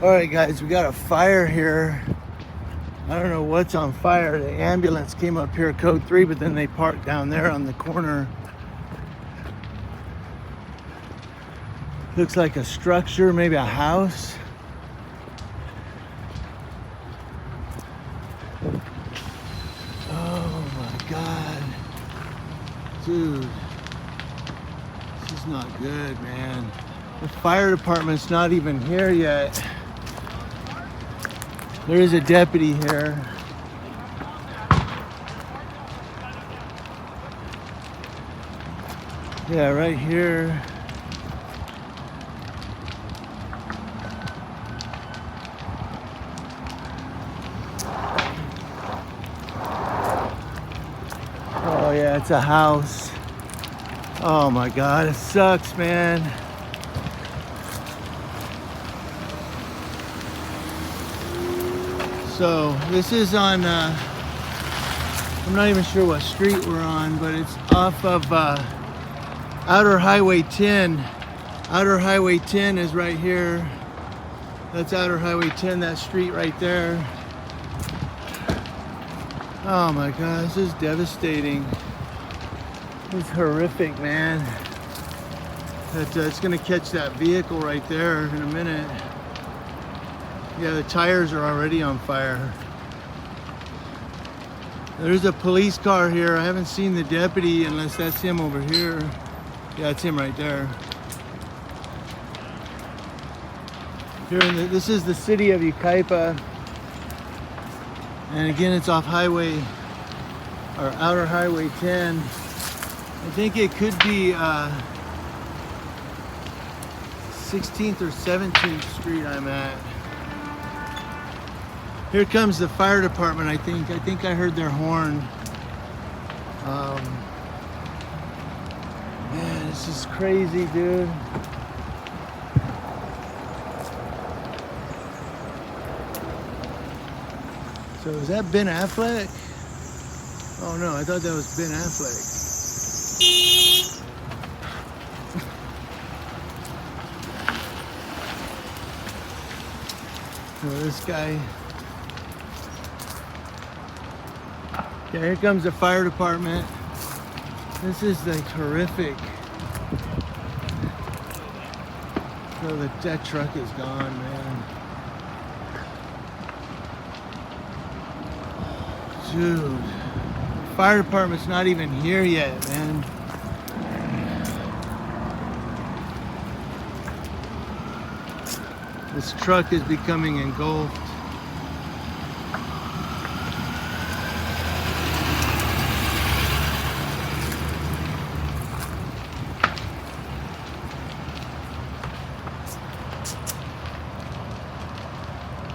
All right, guys, we got a fire here. I don't know what's on fire. The ambulance came up here, code 3, but then they parked down there on the corner. Looks like a structure, maybe a house. Oh my God. Dude, this is not good, man. The fire department's not even here yet. There is a deputy here. Yeah, right here. Oh yeah, it's a house. Oh my God, it sucks, man. So this is on, I'm not even sure what street we're on, but it's off of Outer Highway 10. Outer Highway 10 is right here. That's Outer Highway 10, that street right there. Oh my God, this is devastating. It's horrific, man. It's gonna catch that vehicle right there in a minute. Yeah, the tires are already on fire. There's a police car here. I haven't seen the deputy unless that's him over here. Yeah, it's him right there. Here this is the city of Yucaipa. And again, it's off highway, or Outer Highway 10. I think it could be 16th or 17th Street I'm at. Here comes the fire department, I think. I think I heard their horn. Man, this is crazy, dude. So is that Ben Affleck? Oh no, I thought that was Ben Affleck. So this guy. Yeah, here comes the fire department. This is like horrific. So that truck is gone, man. Dude, fire department's not even here yet, man. This truck is becoming engulfed.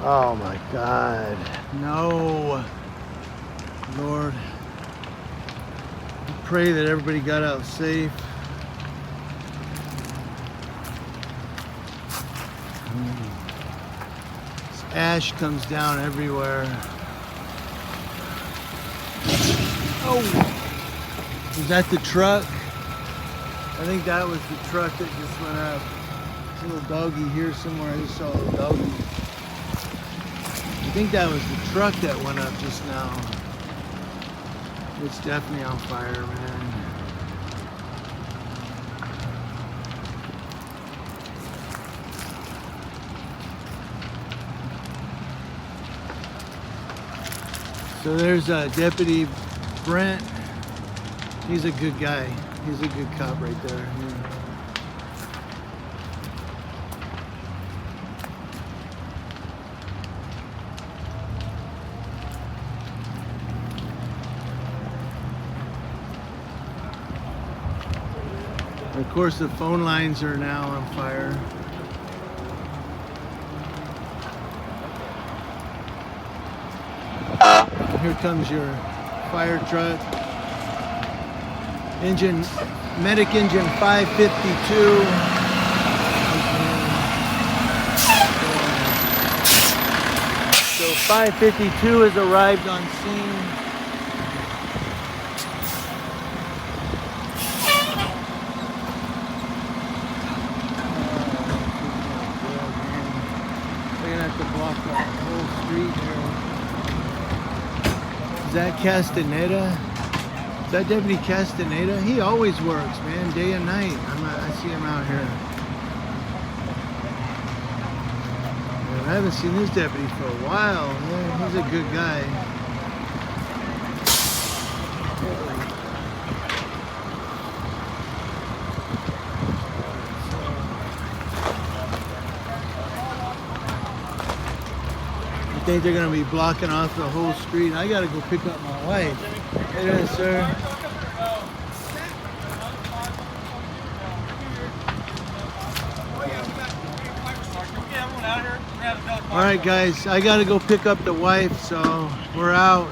Oh my God, no. Lord, I pray that everybody got out safe. This ash comes down everywhere. Oh, is that the truck? I think that was the truck that just went up. There's a little doggy here somewhere. I just saw a little doggy. I think that was the truck that went up just now. It's definitely on fire, man. So there's Deputy Brent. He's a good guy. He's a good cop right there. Yeah. Of course, the phone lines are now on fire. Here comes your fire truck. Engine, medic engine 552. So 552 has arrived on scene. block the whole street here. Is that Castaneda? Is that Deputy Castaneda? He always works, man, day and night. I see him out here. Man, I haven't seen this deputy for a while. Yeah, he's a good guy. I think they're gonna be blocking off the whole street. I gotta go pick up my wife. Hey there, sir. All right, guys, I gotta go pick up the wife, so we're out.